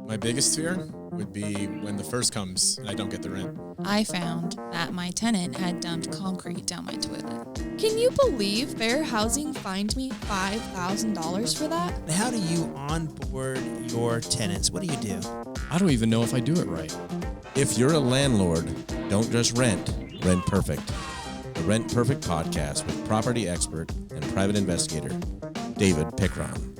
My biggest fear would be when the first comes and I don't get the rent. I found that my tenant had dumped concrete down my toilet. Can you believe Fair Housing fined me $5,000 for that? How do you onboard your tenants? What do you do? I don't even know if I do it right. If you're a landlord, don't just rent, rent perfect. The Rent Perfect podcast with property expert and private investigator, David Pickron.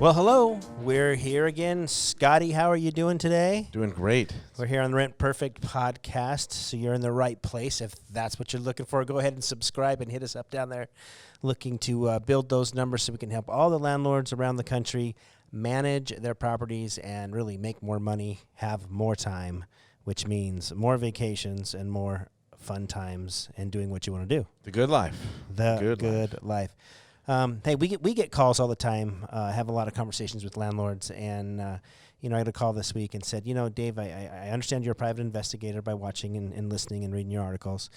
Well, hello. We're here again. Scotty, how are you doing today? Doing great. We're here on the Rent Perfect podcast, so you're in the right place. If that's what you're looking for, go ahead and subscribe and hit us up down there. Looking to build those numbers so we can help all the landlords around the country manage their properties and really make more money, have more time, which means more vacations and more fun times and doing what you want to do. The good life. The good life. Hey, we get calls all the time. Have a lot of conversations with landlords, and I had a call this week and said, Dave, I understand you're a private investigator by watching and listening and reading your articles.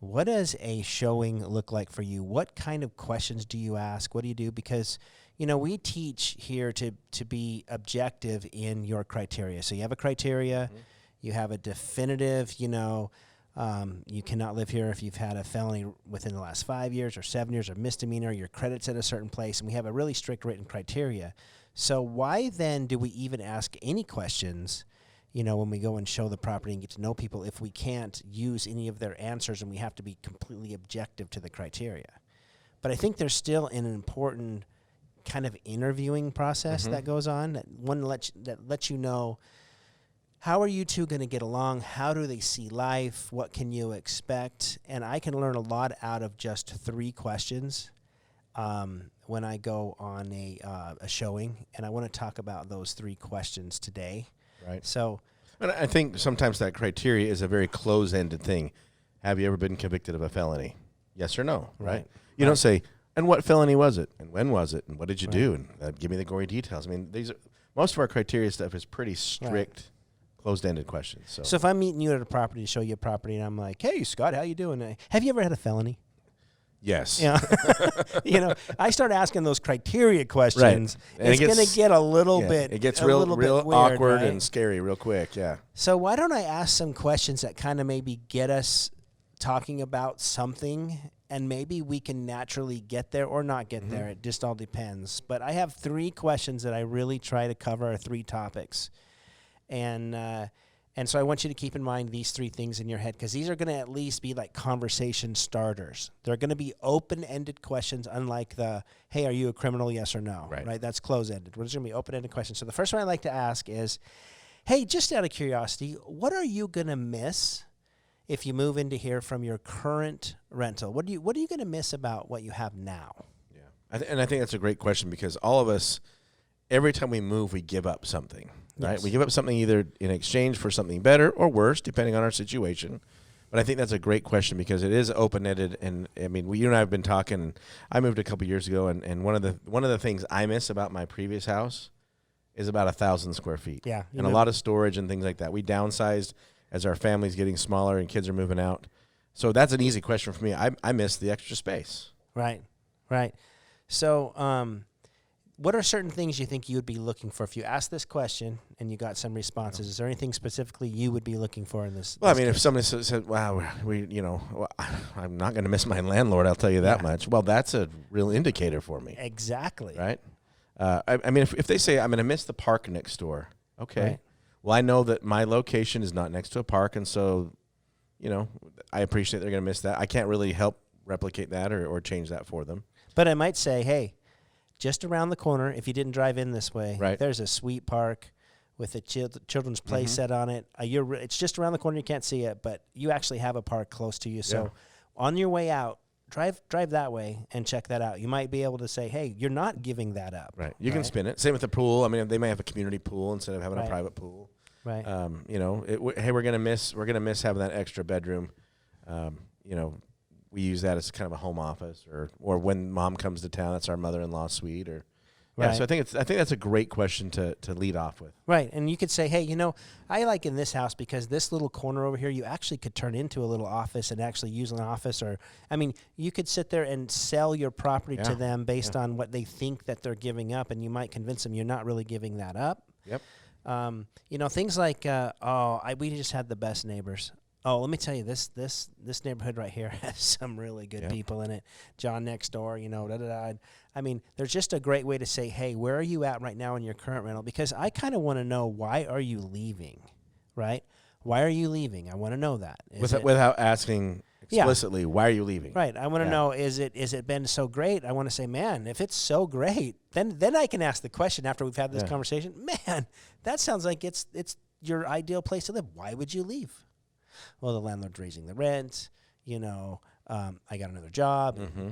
What does a showing look like for you? What kind of questions do you ask? What do you do? Because we teach here to be objective in your criteria. So you have a criteria, you have a definitive, you cannot live here if you've had a felony within the last 5 years or 7 years or misdemeanor, your credit's at a certain place, and we have a really strict written criteria. So why then do we even ask any questions, when we go and show the property and get to know people, if we can't use any of their answers and we have to be completely objective to the criteria? But I think there's still an important kind of interviewing process that goes on, that lets you know, how are you two going to get along? How do they see life? What can you expect? And I can learn a lot out of just 3 questions when I go on a showing. And I want to talk about those 3 questions today. Right. So, and I think sometimes that criteria is a very close-ended thing. Have you ever been convicted of a felony? Yes or no, right? You don't say, and what felony was it? And when was it? And what did you do? And give me the gory details. I mean, most of our criteria stuff is pretty strict, closed-ended questions. So if I'm meeting you at a property to show you a property, and I'm like, hey, Scott, how you doing? Have you ever had a felony? Yes. Yeah. I start asking those criteria questions. Right. It's going to get a little bit. It gets real weird, awkward, right? and scary real quick. Yeah. So why don't I ask some questions that kind of maybe get us talking about something, and maybe we can naturally get there or not get there. It just all depends. But I have 3 questions that I really try to cover, 3 topics. And so I want you to keep in mind these 3 things in your head, because these are going to at least be like conversation starters. They're going to be open-ended questions, unlike the, hey, are you a criminal, yes or no? Right? That's closed-ended. We're just going to be open-ended questions. So the first one I'd like to ask is, hey, just out of curiosity, what are you going to miss if you move into here from your current rental? What are you going to miss about what you have now? Yeah, and I think that's a great question, because all of us, every time we move, we give up something. Right, we give up something either in exchange for something better or worse, depending on our situation. But I think that's a great question, because it is open-ended. And I mean, you and I have been talking. I moved a couple years ago, and one of the things I miss about my previous house is about 1,000 square feet. Yeah, and a lot of storage and things like that. We downsized as our family's getting smaller and kids are moving out. So that's an easy question for me. I miss the extra space. Right. So, what are certain things you think you would be looking for if you asked this question and you got some responses? Is there anything specifically you would be looking for in this? Well, I mean, if somebody said, "Wow, I'm not going to miss my landlord," I'll tell you that much. Well, that's a real indicator for me. Exactly. Right. I mean, if they say I'm going to miss the park next door, okay. Right. Well, I know that my location is not next to a park, and so, I appreciate they're going to miss that. I can't really help replicate that or change that for them. But I might say, hey, just around the corner, if you didn't drive in this way, there's a sweet park with a children's play set on it. It's just around the corner. You can't see it, but you actually have a park close to you. So on your way out, drive that way and check that out. You might be able to say, hey, you're not giving that up. Right. You can spin it. Same with the pool. I mean, they may have a community pool instead of having a private pool. Right. Hey, we're gonna miss having that extra bedroom. We use that as kind of a home office, or when mom comes to town, that's our mother-in-law suite, or Yeah, Right. so I think that's a great question to lead off with. Right. And you could say, hey, I like in this house because this little corner over here, you actually could turn into a little office and actually use an office. Or, I mean, you could sit there and sell your property to them based on what they think that they're giving up. And you might convince them you're not really giving that up. Yep. Things like, we just had the best neighbors. Oh, let me tell you, this neighborhood right here has some really good people in it. John next door, da-da-da. I mean, there's just a great way to say, hey, where are you at right now in your current rental? Because I kind of want to know, why are you leaving, right? Why are you leaving? I want to know that. Without asking explicitly, why are you leaving? Right. I want to know, is it been so great? I want to say, man, if it's so great, then I can ask the question after we've had this conversation. Man, that sounds like it's your ideal place to live. Why would you leave? Well, the landlord's raising the rent, I got another job. Mm-hmm.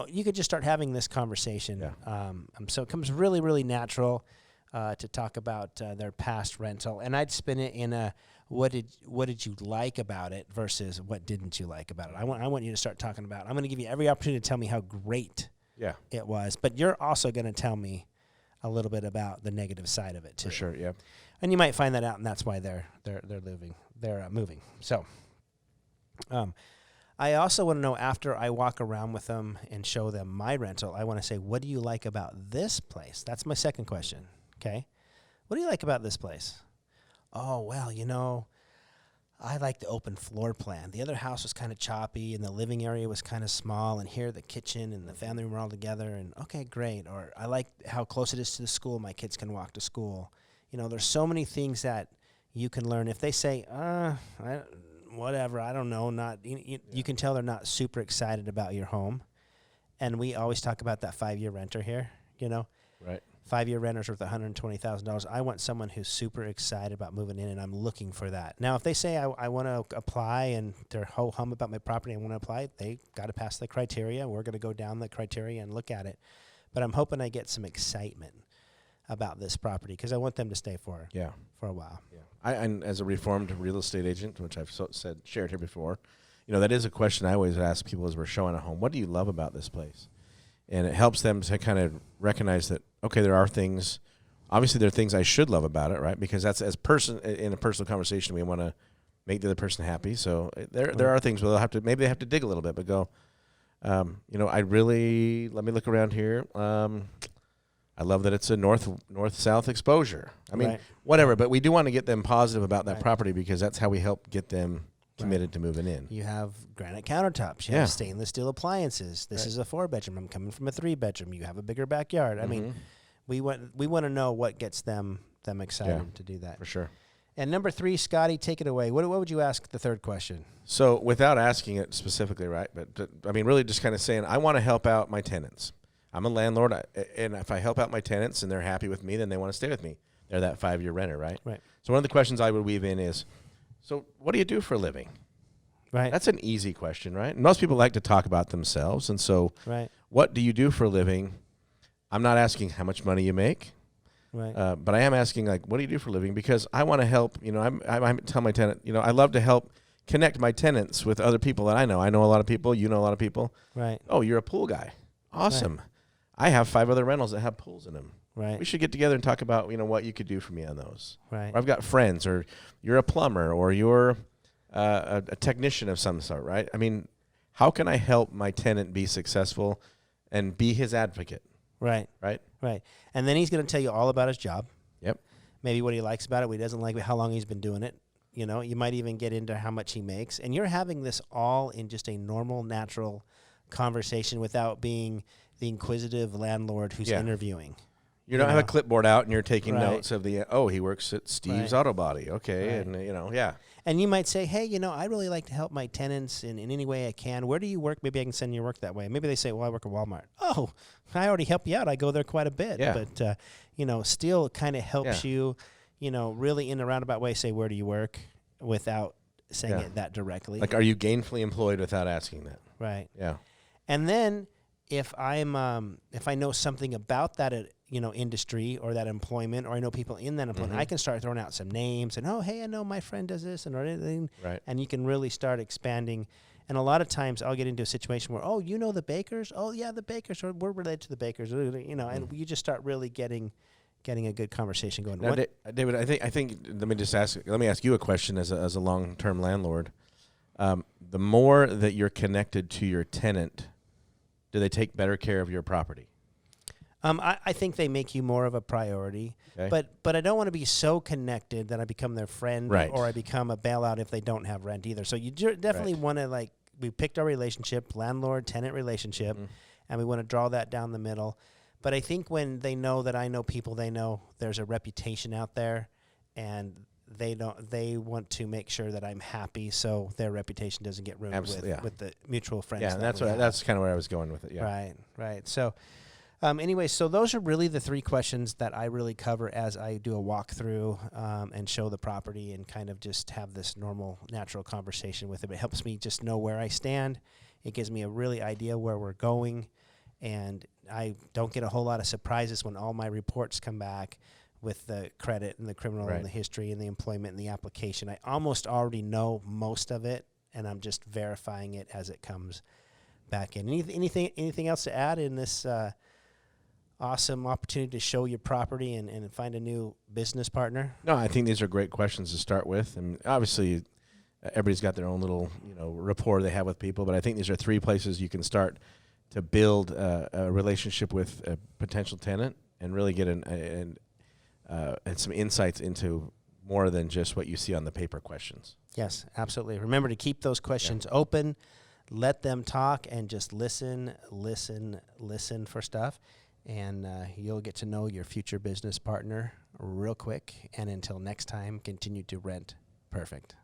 You could just start having this conversation. Yeah. So it comes really, really natural to talk about their past rental. And I'd spin it in a, what did you like about it versus what didn't you like about it? I want you to start talking about, I'm going to give you every opportunity to tell me how great it was. But you're also going to tell me a little bit about the negative side of it too. For sure, yeah. And you might find that out, and that's why they're moving. They're moving. So, I also want to know, after I walk around with them and show them my rental, I want to say, what do you like about this place? That's my second question. Okay, what do you like about this place? Oh, well, I like the open floor plan. The other house was kind of choppy, and the living area was kind of small, and here the kitchen and the family room are all together. And okay, great. Or I like how close it is to the school. My kids can walk to school. There's so many things that you can learn. If they say, whatever, I don't know, you can tell they're not super excited about your home. And we always talk about that 5-year renter here, Right. 5-year renter's worth $120,000. I want someone who's super excited about moving in, and I'm looking for that. Now, if they say I want to apply and they're ho-hum about my property and want to apply, they got to pass the criteria. We're going to go down the criteria and look at it. But I'm hoping I get some excitement about this property because I want them to stay for a while. Yeah. And as a reformed real estate agent, which I've shared here before, that is a question I always ask people as we're showing a home. What do you love about this place? And it helps them to kind of recognize that, okay, there are things, obviously there are things I should love about it, right? Because that's in a personal conversation, we want to make the other person happy. So there are things where maybe they have to dig a little bit, but go, let me look around here. I love that it's a north-south exposure. I mean, whatever, but we do want to get them positive about that property because that's how we help get them committed to moving in. You have granite countertops. You have stainless steel appliances. This is a 4-bedroom. I'm coming from a 3-bedroom. You have a bigger backyard. I mean, we want to know what gets them excited to do that. For sure. And number 3, Scotty, take it away. What would you ask the third question? So without asking it specifically, right, but I mean, really just kind of saying, I want to help out my tenants. I'm a landlord, and if I help out my tenants and they're happy with me, then they want to stay with me. They're that 5-year renter, right? Right. So one of the questions I would weave in is, so what do you do for a living? Right. That's an easy question, right? And most people like to talk about themselves, and so what do you do for a living? I'm not asking how much money you make, but I am asking, like, what do you do for a living? Because I want to help, I tell my tenant, I love to help connect my tenants with other people that I know. I know a lot of people, a lot of people. Right. Oh, you're a pool guy. Awesome. Right. I have 5 other rentals that have pools in them. Right. We should get together and talk about, what you could do for me on those. Right. Or I've got friends, or you're a plumber, or you're a technician of some sort, right? I mean, how can I help my tenant be successful and be his advocate? Right. Right. Right. And then he's going to tell you all about his job. Yep. Maybe what he likes about it, what he doesn't like, how long he's been doing it. You might even get into how much he makes. And you're having this all in just a normal, natural conversation without being the inquisitive landlord who's interviewing. You don't have a clipboard out and you're taking notes of he works at Steve's Auto Body. Okay. And, And you might say, hey, I really like to help my tenants in any way I can. Where do you work? Maybe I can send you work that way. Maybe they say, well, I work at Walmart. Oh, I already help you out. I go there quite a bit. Yeah. But, still kind of helps you, really in a roundabout way say, where do you work without saying it that directly. Like, are you gainfully employed without asking that? Right. Yeah. And then if I know something about that, industry or that employment, or I know people in that employment, I can start throwing out some names and, oh, hey, I know my friend does this or anything. Right. And you can really start expanding And a lot of times I'll get into a situation where, oh, you know the Bakers? Oh, yeah, the Bakers, or we're related to the Bakers, and you just start really getting a good conversation going. Now, David, I think let me ask you a question as a long-term landlord. The more that you're connected to your tenant, do they take better care of your property? I think they make you more of a priority, Okay. but I don't want to be so connected that I become their friend, Right. or I become a bailout if they don't have rent either. So you definitely want to, we picked our relationship, landlord-tenant relationship, and we want to draw that down the middle. But I think when they know that I know people, they know there's a reputation out there, and they want to make sure that I'm happy, so their reputation doesn't get ruined with the mutual friends. Yeah, that's kind of where I was going with it. Yeah. Right. So. Anyway, so those are really the three questions that I really cover as I do a walkthrough and show the property and kind of just have this normal, natural conversation with them. It helps me just know where I stand. It gives me a really idea where we're going, and I don't get a whole lot of surprises when all my reports come back with the credit and the criminal and the history and the employment and the application. I almost already know most of it, and I'm just verifying it as it comes back in. Anything else to add in this awesome opportunity to show your property and find a new business partner? No, I think these are great questions to start with, and obviously everybody's got their own little rapport they have with people, but I think these are three places you can start to build a relationship with a potential tenant and really get and some insights into more than just what you see on the paper questions. Yes, absolutely. Remember to keep those questions open, let them talk, and just listen for stuff. And you'll get to know your future business partner real quick. And until next time, continue to rent perfect.